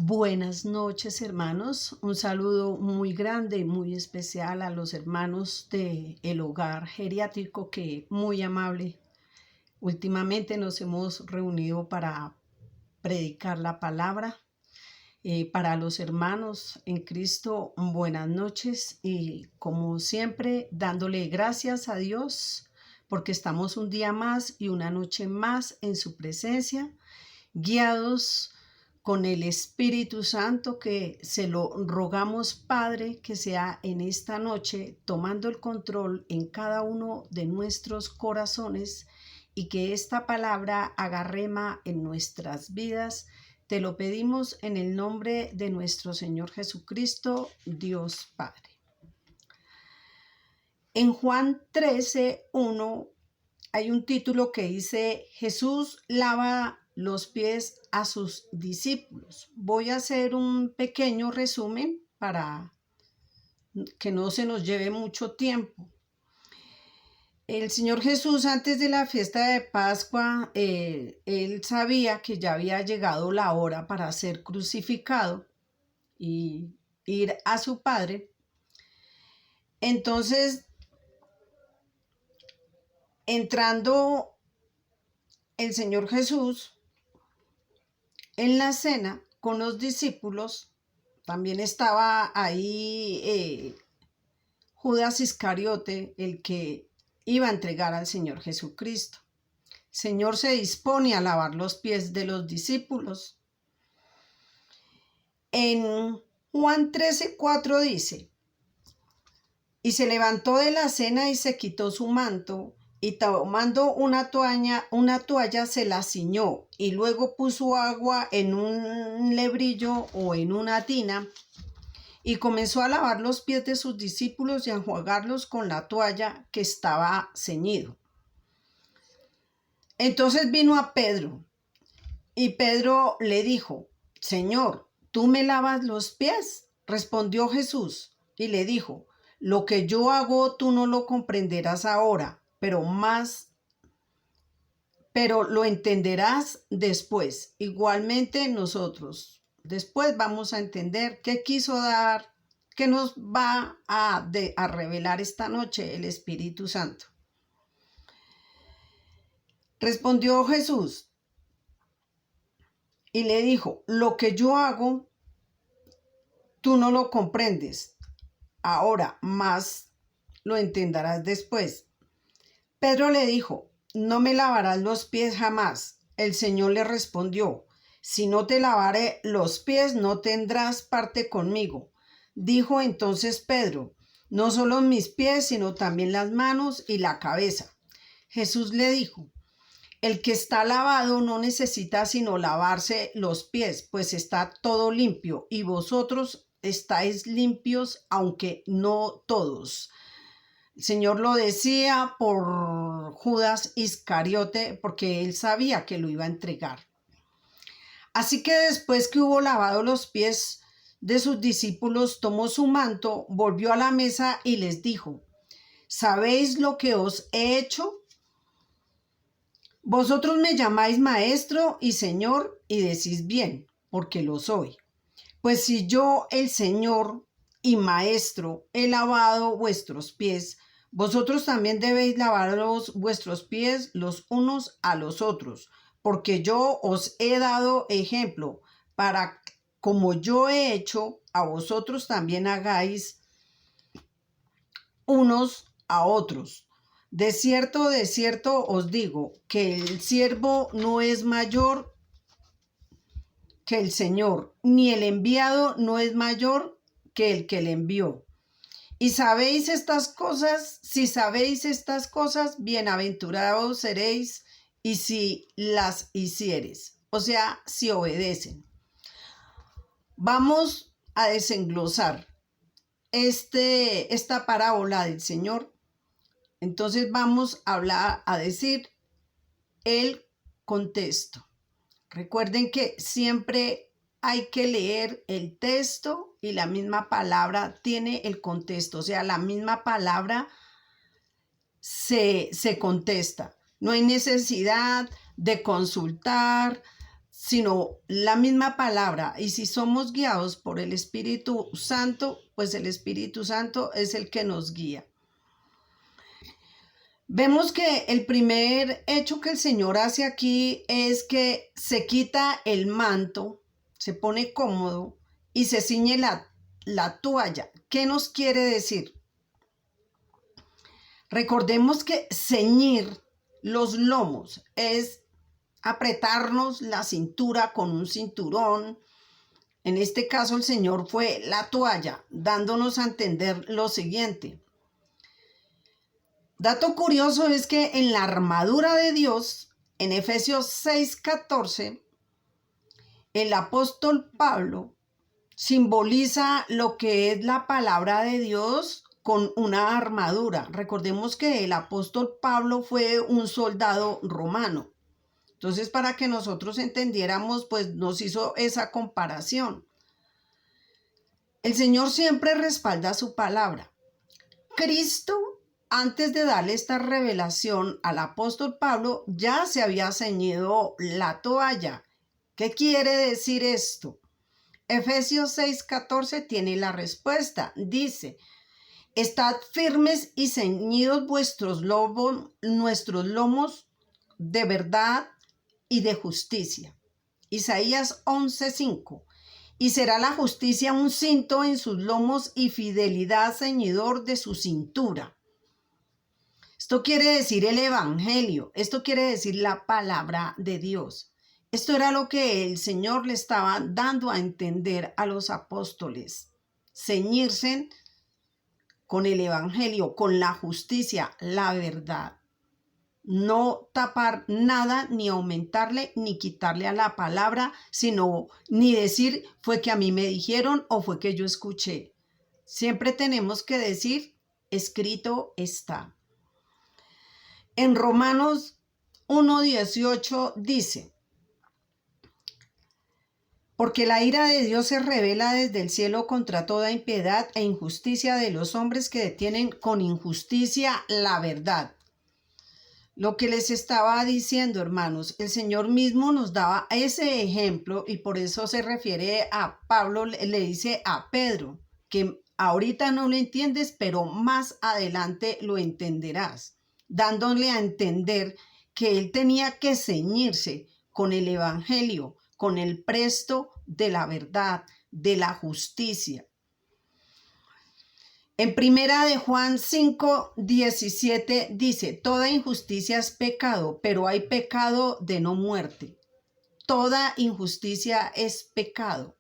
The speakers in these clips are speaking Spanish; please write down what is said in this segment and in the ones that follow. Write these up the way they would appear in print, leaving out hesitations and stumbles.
Buenas noches, hermanos. Un saludo muy grande y muy especial a los hermanos del hogar geriátrico que muy amable. Últimamente nos hemos reunido para predicar la palabra. Para los hermanos en Cristo, buenas noches y como siempre dándole gracias a Dios porque estamos un día más y una noche más en su presencia, guiados con el Espíritu Santo, que se lo rogamos, Padre, que sea en esta noche tomando el control en cada uno de nuestros corazones y que esta palabra haga rema en nuestras vidas. Te lo pedimos en el nombre de nuestro Señor Jesucristo, Dios Padre. En Juan 13:1 hay un título que dice: Jesús lava los pies a sus discípulos. Voy a hacer un pequeño resumen para que no se nos lleve mucho tiempo. El Señor Jesús, antes de la fiesta de Pascua, él sabía que ya había llegado la hora para ser crucificado y ir a su Padre. Entonces, entrando el Señor Jesús en la cena con los discípulos, también estaba ahí Judas Iscariote, el que iba a entregar al Señor Jesucristo. El Señor se dispone a lavar los pies de los discípulos. En Juan 13:4 dice: y se levantó de la cena y se quitó su manto, y tomando una toalla se la ciñó, y luego puso agua en un lebrillo o en una tina, y comenzó a lavar los pies de sus discípulos y a enjuagarlos con la toalla que estaba ceñido. Entonces vino a Pedro, y Pedro le dijo: Señor, ¿tú me lavas los pies? Respondió Jesús y le dijo: lo que yo hago tú no lo comprenderás ahora, pero lo entenderás después. Igualmente nosotros después vamos a entender qué quiso dar, qué nos va a revelar esta noche el Espíritu Santo. Respondió Jesús y le dijo: lo que yo hago tú no lo comprendes ahora, más lo entenderás después. Pedro le dijo: no me lavarás los pies jamás. El Señor le respondió: si no te lavaré los pies, no tendrás parte conmigo. Dijo entonces Pedro: no solo mis pies, sino también las manos y la cabeza. Jesús le dijo: el que está lavado no necesita sino lavarse los pies, pues está todo limpio, y vosotros estáis limpios, aunque no todos. El Señor lo decía por Judas Iscariote, porque él sabía que lo iba a entregar. Así que después que hubo lavado los pies de sus discípulos, tomó su manto, volvió a la mesa y les dijo: ¿sabéis lo que os he hecho? Vosotros me llamáis maestro y señor, y decís bien, porque lo soy. Pues si yo, el Señor y maestro, he lavado vuestros pies, vosotros también debéis lavaros vuestros pies los unos a los otros, porque yo os he dado ejemplo, para como yo he hecho, a vosotros también hagáis unos a otros. De cierto os digo, que el siervo no es mayor que el Señor, ni el enviado no es mayor que el que le envió. Y sabéis estas cosas, si sabéis estas cosas, bienaventurados seréis, y si las hiciereis, o sea, si obedecen. Vamos a desenglosar esta parábola del Señor. Entonces vamos a decir el contexto. Recuerden que siempre hay que leer el texto y la misma palabra tiene el contexto, o sea, la misma palabra se contesta. No hay necesidad de consultar sino la misma palabra. Y si somos guiados por el Espíritu Santo, pues el Espíritu Santo es el que nos guía. Vemos que el primer hecho que el Señor hace aquí es que se quita el manto, se pone cómodo y se ciñe la toalla. ¿Qué nos quiere decir? Recordemos que ceñir los lomos es apretarnos la cintura con un cinturón. En este caso el Señor fue la toalla, dándonos a entender lo siguiente. Dato curioso es que en la armadura de Dios, en Efesios 6:14, el apóstol Pablo simboliza lo que es la palabra de Dios con una armadura. Recordemos que el apóstol Pablo fue un soldado romano. Entonces, para que nosotros entendiéramos, pues nos hizo esa comparación. El Señor siempre respalda su palabra. Cristo, antes de darle esta revelación al apóstol Pablo, ya se había ceñido la toalla. ¿Qué quiere decir esto? Efesios 6:14 tiene la respuesta. Dice, estad firmes y ceñidos nuestros lomos de verdad y de justicia. Isaías 11:5. Y será la justicia un cinto en sus lomos y fidelidad ceñidor de su cintura. Esto quiere decir el evangelio, esto quiere decir la palabra de Dios. Esto era lo que el Señor le estaba dando a entender a los apóstoles. Ceñirse con el evangelio, con la justicia, la verdad. No tapar nada, ni aumentarle, ni quitarle a la palabra, sino ni decir fue que a mí me dijeron o fue que yo escuché. Siempre tenemos que decir, escrito está. En Romanos 1:18 dice, porque la ira de Dios se revela desde el cielo contra toda impiedad e injusticia de los hombres que detienen con injusticia la verdad. Lo que les estaba diciendo, hermanos, el Señor mismo nos daba ese ejemplo y por eso se refiere a Pablo, le dice a Pedro, que ahorita no lo entiendes, pero más adelante lo entenderás, dándole a entender que él tenía que ceñirse con el evangelio, con el presto de la verdad, de la justicia. En primera de Juan 5:17 dice, toda injusticia es pecado, pero hay pecado de no muerte. Toda injusticia es pecado.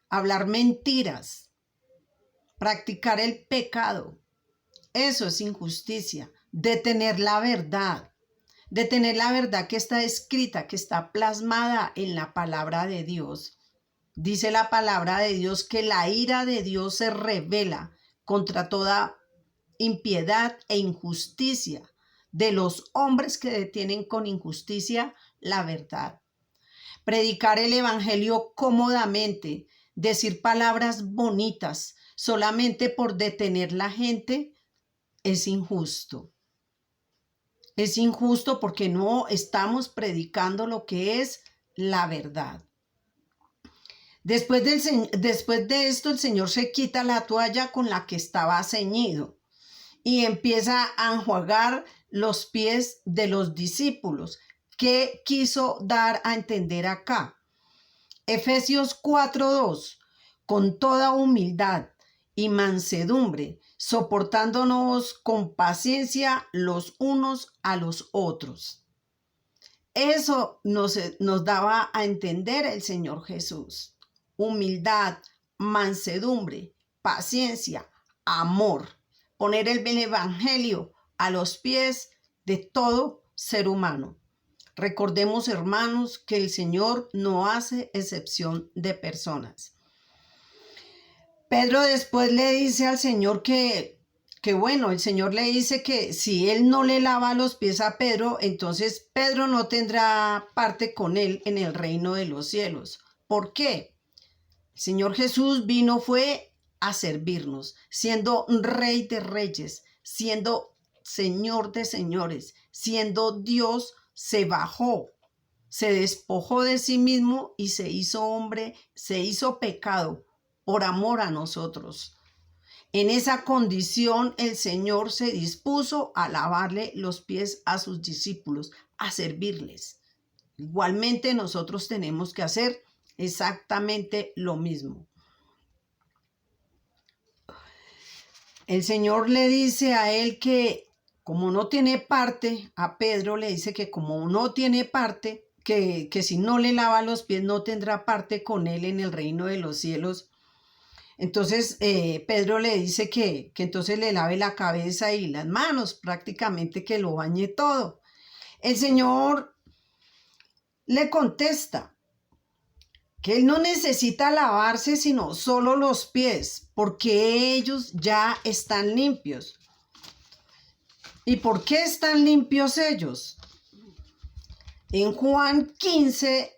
Hablar mentiras, practicar el pecado, eso es injusticia. Detener la verdad que está escrita, que está plasmada en la palabra de Dios. Dice la palabra de Dios que la ira de Dios se revela contra toda impiedad e injusticia de los hombres que detienen con injusticia la verdad. Predicar el evangelio cómodamente, decir palabras bonitas solamente por detener la gente es injusto. Es injusto porque no estamos predicando lo que es la verdad. Después de esto, el Señor se quita la toalla con la que estaba ceñido y empieza a enjuagar los pies de los discípulos. ¿Qué quiso dar a entender acá? Efesios 4:2, con toda humildad y mansedumbre, soportándonos con paciencia los unos a los otros. Eso nos daba a entender el Señor Jesús. Humildad, mansedumbre, paciencia, amor. Poner el evangelio a los pies de todo ser humano. Recordemos, hermanos, que el Señor no hace excepción de personas. Pedro después le dice al Señor que bueno, el Señor le dice que si él no le lava los pies a Pedro, entonces Pedro no tendrá parte con él en el reino de los cielos. ¿Por qué? El Señor Jesús fue a servirnos, siendo Rey de Reyes, siendo Señor de Señores, siendo Dios, se bajó se despojó de sí mismo y se hizo hombre, se hizo pecado por amor a nosotros. En esa condición el Señor se dispuso a lavarle los pies a sus discípulos, a servirles. Igualmente nosotros tenemos que hacer exactamente lo mismo. El Señor le dice a él que como no tiene parte, a Pedro le dice que como no tiene parte, que si no le lava los pies no tendrá parte con él en el reino de los cielos. Entonces Pedro le dice que entonces le lave la cabeza y las manos, prácticamente que lo bañe todo. El Señor le contesta que él no necesita lavarse sino solo los pies, porque ellos ya están limpios. ¿Y por qué están limpios ellos? En Juan 15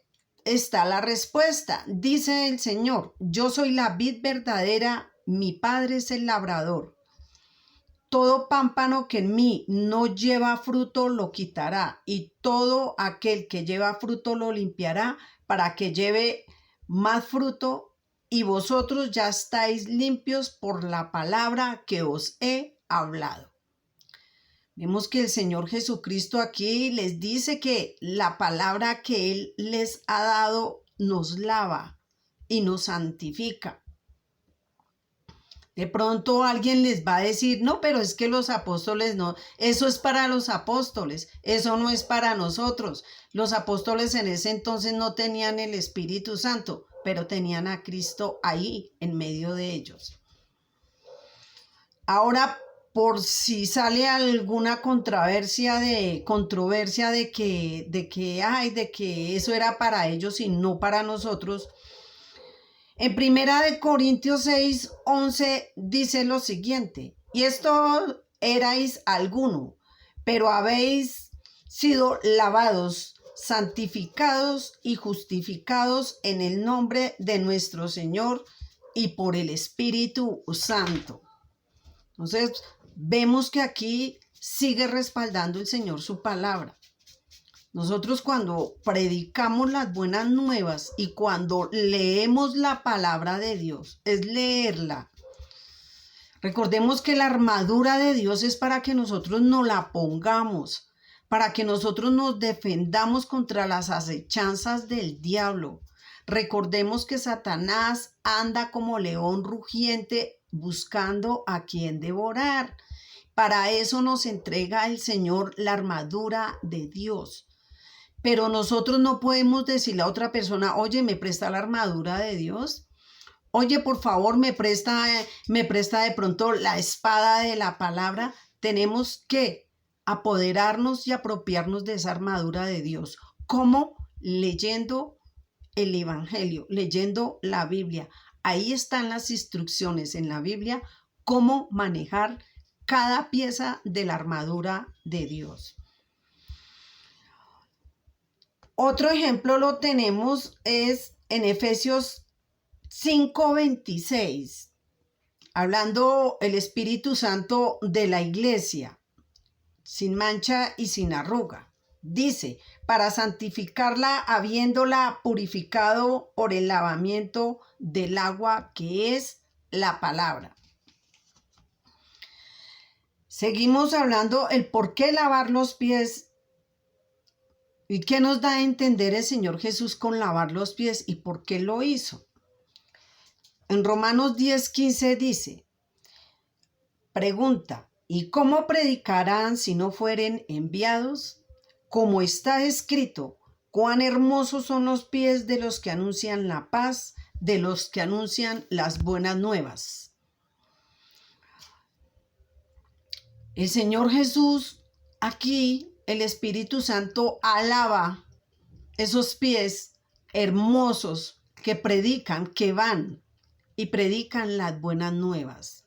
está la respuesta. Dice el Señor: yo soy la vid verdadera, mi Padre es el labrador. Todo pámpano que en mí no lleva fruto lo quitará, y todo aquel que lleva fruto lo limpiará, para que lleve más fruto. Y vosotros ya estáis limpios por la palabra que os he hablado. Vemos que el Señor Jesucristo aquí les dice que la palabra que Él les ha dado nos lava y nos santifica. De pronto alguien les va a decir, no, pero es que los apóstoles no, eso es para los apóstoles, eso no es para nosotros. Los apóstoles en ese entonces no tenían el Espíritu Santo, pero tenían a Cristo ahí en medio de ellos. Ahora, por si sale alguna controversia de que eso era para ellos y no para nosotros, en 1 Corintios 6:11 dice lo siguiente: y esto erais alguno, pero habéis sido lavados, santificados y justificados en el nombre de nuestro Señor y por el Espíritu Santo. Entonces, vemos que aquí sigue respaldando el Señor su palabra. Nosotros cuando predicamos las buenas nuevas y cuando leemos la palabra de Dios, es leerla. Recordemos que la armadura de Dios es para que nosotros nos la pongamos, para que nosotros nos defendamos contra las acechanzas del diablo. Recordemos que Satanás anda como león rugiente buscando a quien devorar. Para eso nos entrega el Señor la armadura de Dios. Pero nosotros no podemos decirle a otra persona, oye, ¿me presta la armadura de Dios? Oye, por favor, ¿me presta de pronto la espada de la palabra? Tenemos que apoderarnos y apropiarnos de esa armadura de Dios. ¿Cómo? Leyendo el Evangelio, leyendo la Biblia. Ahí están las instrucciones en la Biblia, cómo manejar cada pieza de la armadura de Dios. Otro ejemplo lo tenemos es en Efesios 5:26, hablando el Espíritu Santo de la iglesia, sin mancha y sin arruga. Dice, para santificarla habiéndola purificado por el lavamiento del agua que es la palabra. Seguimos hablando el por qué lavar los pies. ¿Y qué nos da a entender el Señor Jesús con lavar los pies y por qué lo hizo? En Romanos 10:15 dice, pregunta, ¿y cómo predicarán si no fueren enviados? Como está escrito, cuán hermosos son los pies de los que anuncian la paz, de los que anuncian las buenas nuevas. El Señor Jesús aquí, el Espíritu Santo alaba esos pies hermosos que predican, que van y predican las buenas nuevas.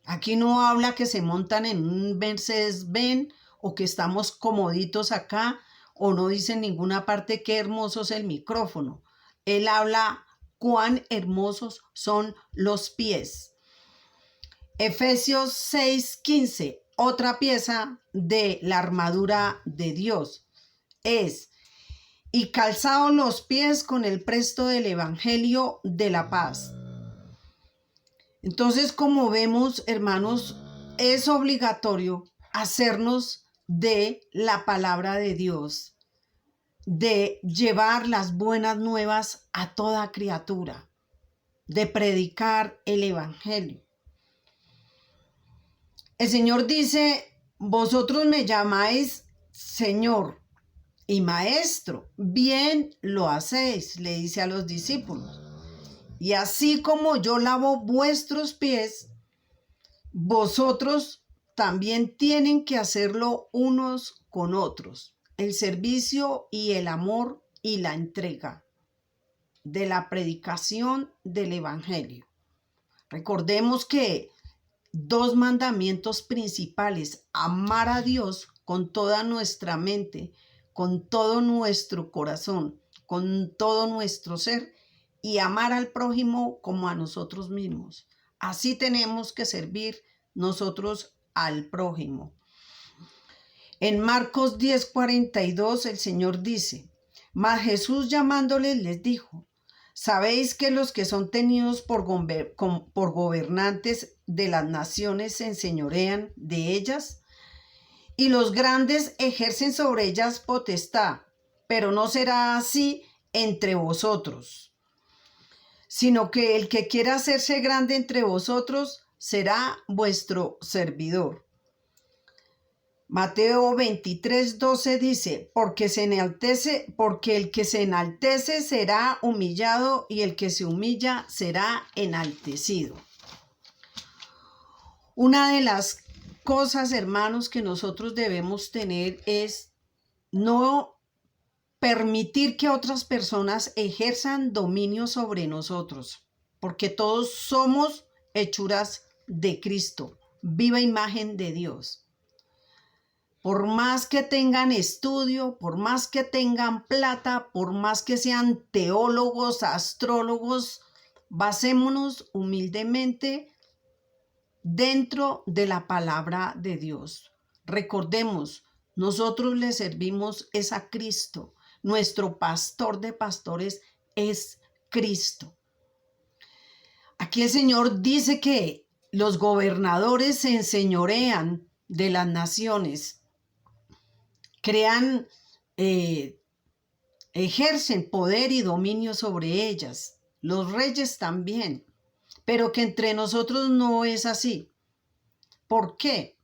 Aquí no habla que se montan en un Mercedes-Benz o que estamos comoditos acá o no dice en ninguna parte qué hermoso es el micrófono. Él habla cuán hermosos son los pies. Efesios 6:15. Otra pieza de la armadura de Dios es, y calzados los pies con el presto del evangelio de la paz. Entonces, como vemos, hermanos, es obligatorio hacernos de la palabra de Dios, de llevar las buenas nuevas a toda criatura, de predicar el evangelio. El Señor dice, vosotros me llamáis Señor y Maestro, bien lo hacéis, le dice a los discípulos. Y así como yo lavo vuestros pies, vosotros también tienen que hacerlo unos con otros. El servicio y el amor y la entrega de la predicación del evangelio. Recordemos que dos mandamientos principales: amar a Dios con toda nuestra mente, con todo nuestro corazón, con todo nuestro ser, y amar al prójimo como a nosotros mismos. Así tenemos que servir nosotros al prójimo. En Marcos 10:42 el Señor dice, mas Jesús llamándoles les dijo, ¿sabéis que los que son tenidos por gobernantes de las naciones se enseñorean de ellas? Y los grandes ejercen sobre ellas potestad, pero no será así entre vosotros, sino que el que quiera hacerse grande entre vosotros será vuestro servidor. Mateo 23:12 dice, porque el que se enaltece será humillado y el que se humilla será enaltecido. Una de las cosas, hermanos, que nosotros debemos tener es no permitir que otras personas ejerzan dominio sobre nosotros, porque todos somos hechuras de Cristo, viva imagen de Dios. Por más que tengan estudio, por más que tengan plata, por más que sean teólogos, astrólogos, basémonos humildemente dentro de la palabra de Dios. Recordemos, nosotros le servimos es a Cristo. Nuestro pastor de pastores es Cristo. Aquí el Señor dice que los gobernadores se enseñorean de las naciones, ejercen poder y dominio sobre ellas, los reyes también, pero que entre nosotros no es así. ¿Por qué?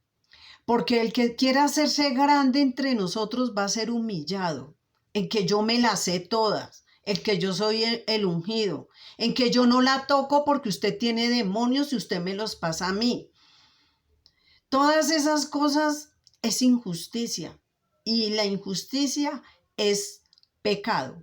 Porque el que quiera hacerse grande entre nosotros va a ser humillado, en que yo me las sé todas, el que yo soy el ungido, en que yo no la toco porque usted tiene demonios y usted me los pasa a mí. Todas esas cosas es injusticia. Y la injusticia es pecado.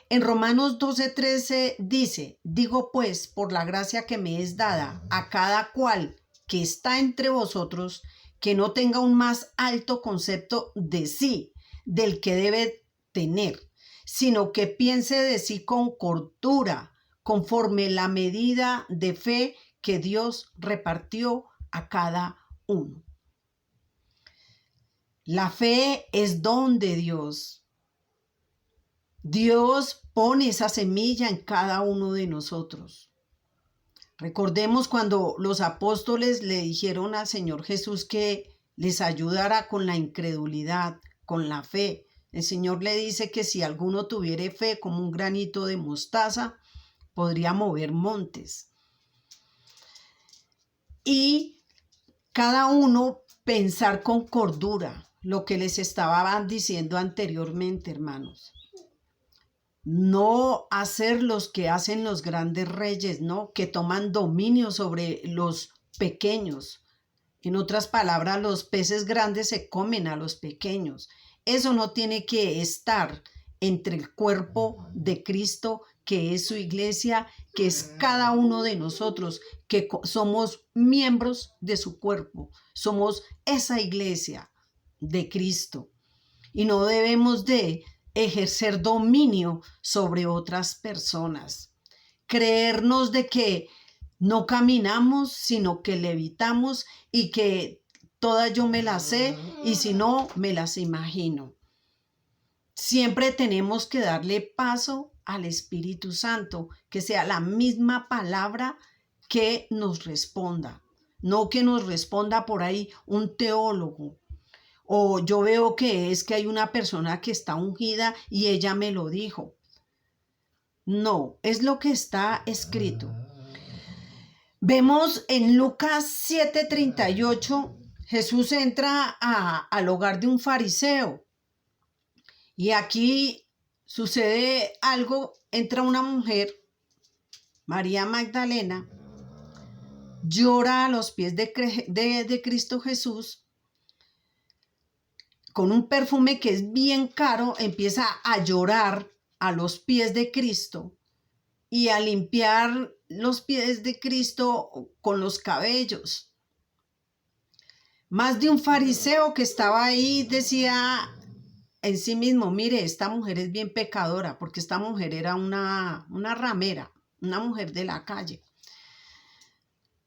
En Romanos 12:13 dice, digo pues, por la gracia que me es dada a cada cual que está entre vosotros, que no tenga un más alto concepto de sí, del que debe tener, sino que piense de sí con cordura, conforme la medida de fe que Dios repartió a cada uno. La fe es don de Dios. Dios pone esa semilla en cada uno de nosotros. Recordemos cuando los apóstoles le dijeron al Señor Jesús que les ayudara con la incredulidad, con la fe. El Señor le dice que si alguno tuviere fe como un granito de mostaza, podría mover montes. Y cada uno pensar con cordura. Lo que les estaba diciendo anteriormente, hermanos. No hacer los que hacen los grandes reyes, ¿no? Que toman dominio sobre los pequeños. En otras palabras, los peces grandes se comen a los pequeños. Eso no tiene que estar entre el cuerpo de Cristo, que es su iglesia, que es cada uno de nosotros, que somos miembros de su cuerpo. Somos esa iglesia de Cristo, y no debemos de ejercer dominio sobre otras personas, creernos de que no caminamos, sino que levitamos y que todas yo me las sé y si no, me las imagino. Siempre tenemos que darle paso al Espíritu Santo, que sea la misma palabra que nos responda, no que nos responda por ahí un teólogo. O yo veo que es que hay una persona que está ungida y ella me lo dijo. No, es lo que está escrito. Vemos en Lucas 7:38, Jesús entra al hogar de un fariseo. Y aquí sucede algo, entra una mujer, María Magdalena, llora a los pies de Cristo Jesús, con un perfume que es bien caro, empieza a llorar a los pies de Cristo y a limpiar los pies de Cristo con los cabellos. Más de un fariseo que estaba ahí decía en sí mismo, mire, esta mujer es bien pecadora, porque esta mujer era una ramera, una mujer de la calle.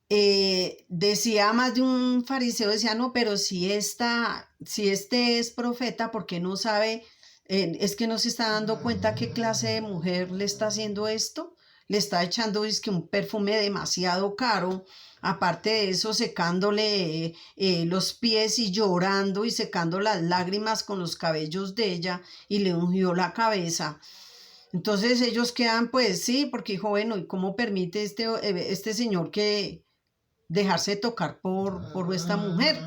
Decía más de un fariseo, decía, no, pero si este es profeta, ¿por qué no sabe? Es que no se está dando cuenta qué clase de mujer le está haciendo esto. Le está echando un perfume demasiado caro. Aparte de eso, secándole los pies y llorando y secando las lágrimas con los cabellos de ella y le ungió la cabeza. Entonces ellos quedan, pues sí, porque dijo, bueno, ¿y cómo permite este señor que dejarse tocar por esta mujer?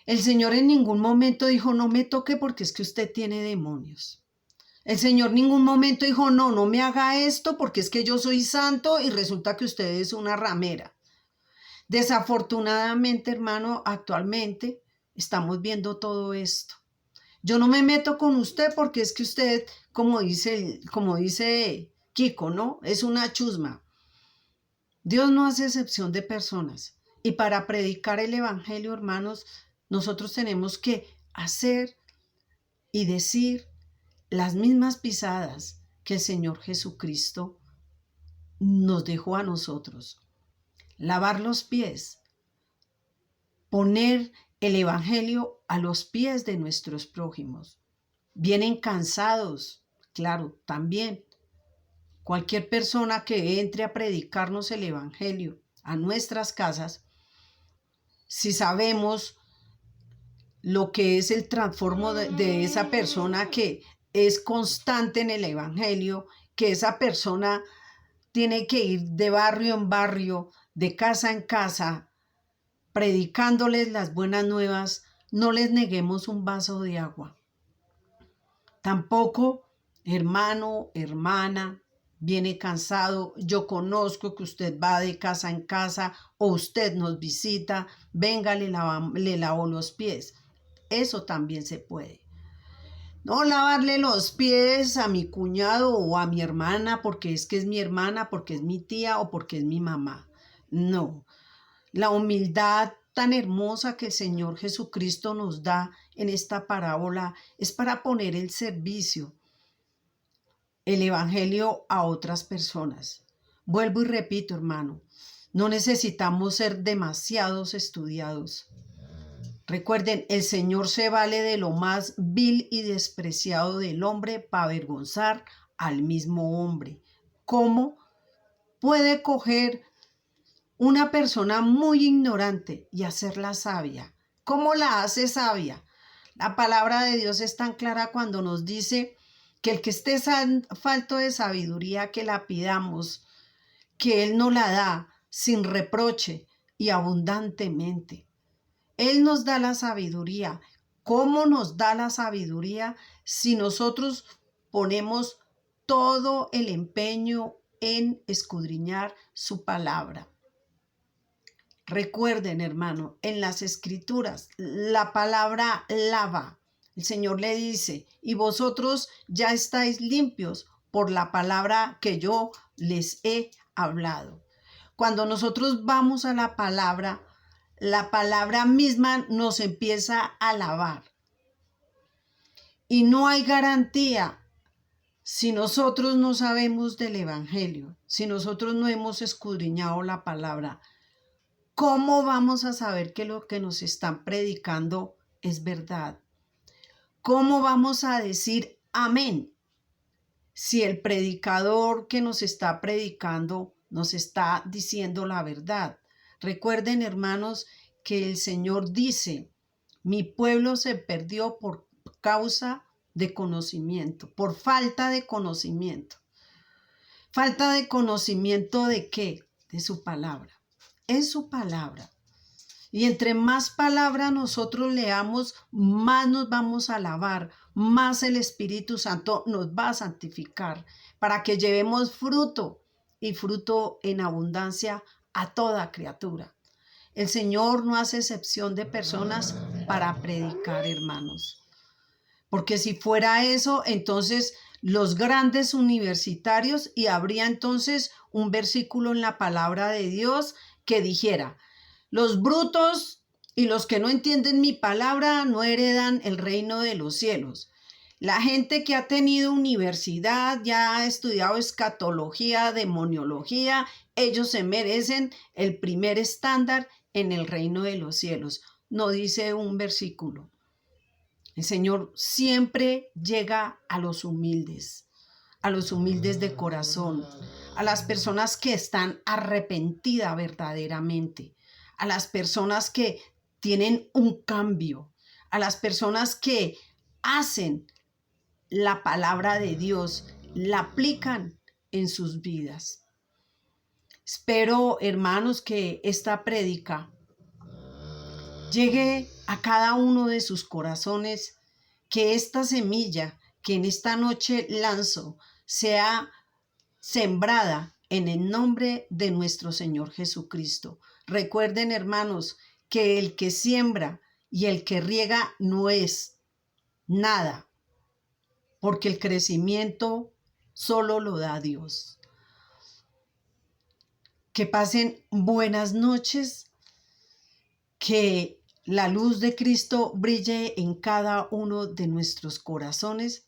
El Señor en ningún momento dijo, no me toque porque es que usted tiene demonios. El Señor en ningún momento dijo, no, no me haga esto porque es que yo soy santo y resulta que usted es una ramera. Desafortunadamente, hermano, actualmente estamos viendo todo esto. Yo no me meto con usted porque es que usted, como dice Kiko, ¿no? Es una chusma. Dios no hace excepción de personas. Y para predicar el evangelio, hermanos, nosotros tenemos que hacer y decir las mismas pisadas que el Señor Jesucristo nos dejó a nosotros. Lavar los pies, poner el evangelio a los pies de nuestros prójimos. Vienen cansados, claro, también. Cualquier persona que entre a predicarnos el evangelio a nuestras casas, si sabemos lo que es el transformo de esa persona que es constante en el evangelio, que esa persona tiene que ir de barrio en barrio, de casa en casa, predicándoles las buenas nuevas, no les neguemos un vaso de agua. Tampoco, hermano, hermana, viene cansado, yo conozco que usted va de casa en casa o usted nos visita, venga, le lavo los pies. Eso también se puede. No lavarle los pies a mi cuñado o a mi hermana porque es que es mi hermana, porque es mi tía o porque es mi mamá. No. La humildad tan hermosa que el Señor Jesucristo nos da en esta parábola es para poner el servicio, el evangelio a otras personas. Vuelvo y repito, hermano, no necesitamos ser demasiados estudiados. Recuerden, el Señor se vale de lo más vil y despreciado del hombre para avergonzar al mismo hombre. ¿Cómo puede coger una persona muy ignorante y hacerla sabia? ¿Cómo la hace sabia? La palabra de Dios es tan clara cuando nos dice que el que esté falto de sabiduría, que la pidamos, que Él nos la da sin reproche y abundantemente. Él nos da la sabiduría. ¿Cómo nos da la sabiduría? Si nosotros ponemos todo el empeño en escudriñar su palabra. Recuerden, hermano, en las escrituras, la palabra lava. El Señor le dice, y vosotros ya estáis limpios por la palabra que yo les he hablado. Cuando nosotros vamos a la palabra misma nos empieza a lavar. Y no hay garantía si nosotros no sabemos del evangelio, si nosotros no hemos escudriñado la palabra. ¿Cómo vamos a saber que lo que nos están predicando es verdad? ¿Cómo vamos a decir amén si el predicador que nos está predicando nos está diciendo la verdad? Recuerden, hermanos, que el Señor dice, mi pueblo se perdió por causa de conocimiento, por falta de conocimiento. ¿Falta de conocimiento de qué? De su palabra. Es su palabra. Y entre más palabra nosotros leamos, más nos vamos a alabar, más el Espíritu Santo nos va a santificar para que llevemos fruto y fruto en abundancia a toda criatura. El Señor no hace excepción de personas para predicar, hermanos. Porque si fuera eso, entonces los grandes universitarios, y habría entonces un versículo en la palabra de Dios que dijera, los brutos y los que no entienden mi palabra no heredan el reino de los cielos. La gente que ha tenido universidad, ya ha estudiado escatología, demoniología, ellos se merecen el primer estándar en el reino de los cielos. No dice un versículo. El Señor siempre llega a los humildes de corazón, a las personas que están arrepentidas verdaderamente, a las personas que tienen un cambio, a las personas que hacen la palabra de Dios, la aplican en sus vidas. Espero, hermanos, que esta prédica llegue a cada uno de sus corazones, que esta semilla que en esta noche lanzo sea sembrada en el nombre de nuestro Señor Jesucristo. Recuerden, hermanos, que el que siembra y el que riega no es nada, porque el crecimiento solo lo da Dios. Que pasen buenas noches, que la luz de Cristo brille en cada uno de nuestros corazones.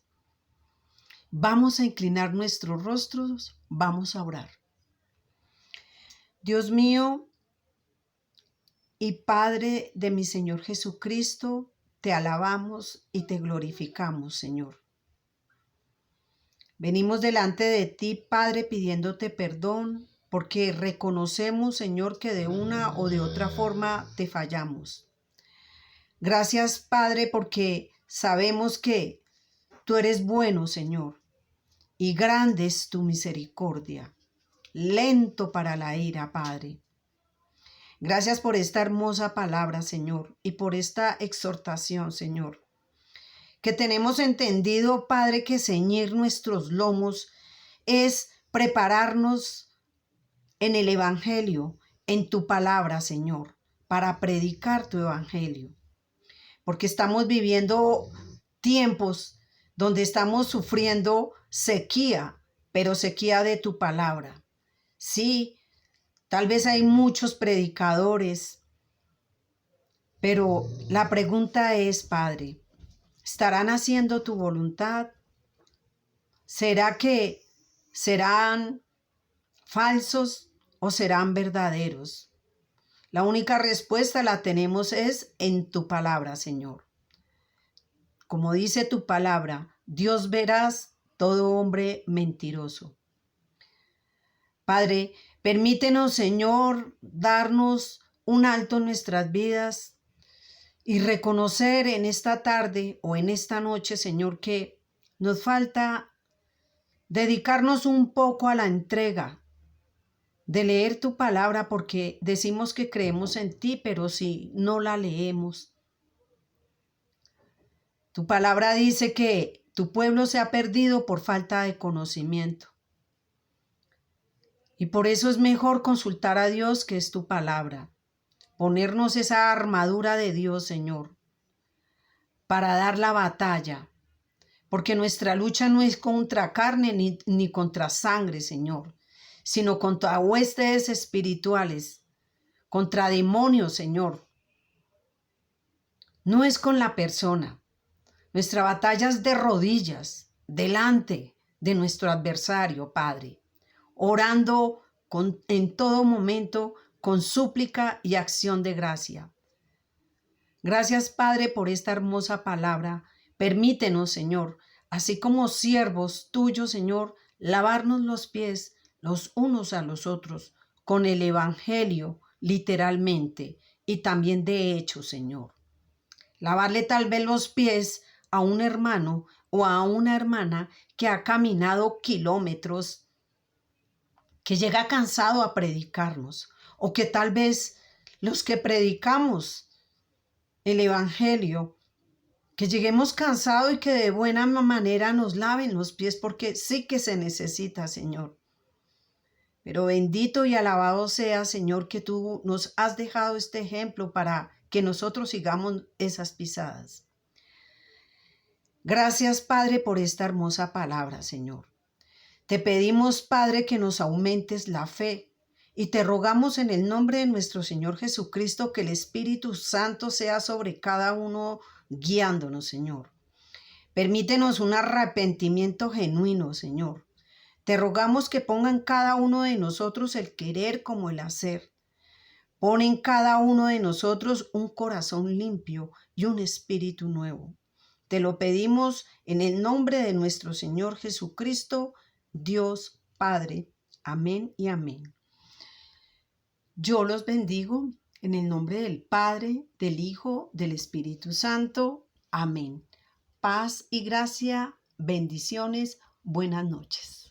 Vamos a inclinar nuestros rostros, vamos a orar. Dios mío y Padre de mi Señor Jesucristo, te alabamos y te glorificamos, Señor. Venimos delante de ti, Padre, pidiéndote perdón, porque reconocemos, Señor, que de una o de otra forma te fallamos. Gracias, Padre, porque sabemos que tú eres bueno, Señor, y grande es tu misericordia, lento para la ira, Padre. Gracias por esta hermosa palabra, Señor, y por esta exhortación, Señor, que tenemos entendido, Padre, que ceñir nuestros lomos es prepararnos en el Evangelio, en tu palabra, Señor, para predicar tu Evangelio. Porque estamos viviendo tiempos donde estamos sufriendo sequía, pero sequía de tu palabra. Sí, tal vez hay muchos predicadores, pero la pregunta es, Padre, ¿estarán haciendo tu voluntad? ¿Será que serán falsos o serán verdaderos? La única respuesta la tenemos es en tu palabra, Señor. Como dice tu palabra, Dios verás todo hombre mentiroso. Padre, permítenos, Señor, darnos un alto en nuestras vidas y reconocer en esta tarde o en esta noche, Señor, que nos falta dedicarnos un poco a la entrega de leer tu palabra, porque decimos que creemos en ti, pero si no la leemos. Tu palabra dice que tu pueblo se ha perdido por falta de conocimiento. Y por eso es mejor consultar a Dios, que es tu palabra. Ponernos esa armadura de Dios, Señor, para dar la batalla. Porque nuestra lucha no es contra carne ni contra sangre, Señor, sino contra huestes espirituales, contra demonios, Señor. No es con la persona. Nuestra batalla es de rodillas, delante de nuestro adversario, Padre, orando en todo momento con súplica y acción de gracia. Gracias, Padre, por esta hermosa palabra, Permítenos, Señor, así como siervos tuyos, Señor, lavarnos los pies los unos a los otros con el Evangelio, literalmente, y también de hecho, Señor. Lavarle tal vez los pies a un hermano o a una hermana que ha caminado kilómetros, que llega cansado a predicarnos, o que tal vez los que predicamos el Evangelio, que lleguemos cansados y que de buena manera nos laven los pies, porque sí que se necesita, Señor. Pero bendito y alabado sea, Señor, que tú nos has dejado este ejemplo para que nosotros sigamos esas pisadas. Gracias, Padre, por esta hermosa palabra, Señor. Te pedimos, Padre, que nos aumentes la fe y te rogamos en el nombre de nuestro Señor Jesucristo que el Espíritu Santo sea sobre cada uno guiándonos, Señor. Permítenos un arrepentimiento genuino, Señor. Te rogamos que ponga en cada uno de nosotros el querer como el hacer. Pon en cada uno de nosotros un corazón limpio y un espíritu nuevo. Te lo pedimos en el nombre de nuestro Señor Jesucristo, Dios Padre. Amén y amén. Yo los bendigo en el nombre del Padre, del Hijo, del Espíritu Santo. Amén. Paz y gracia, bendiciones, buenas noches.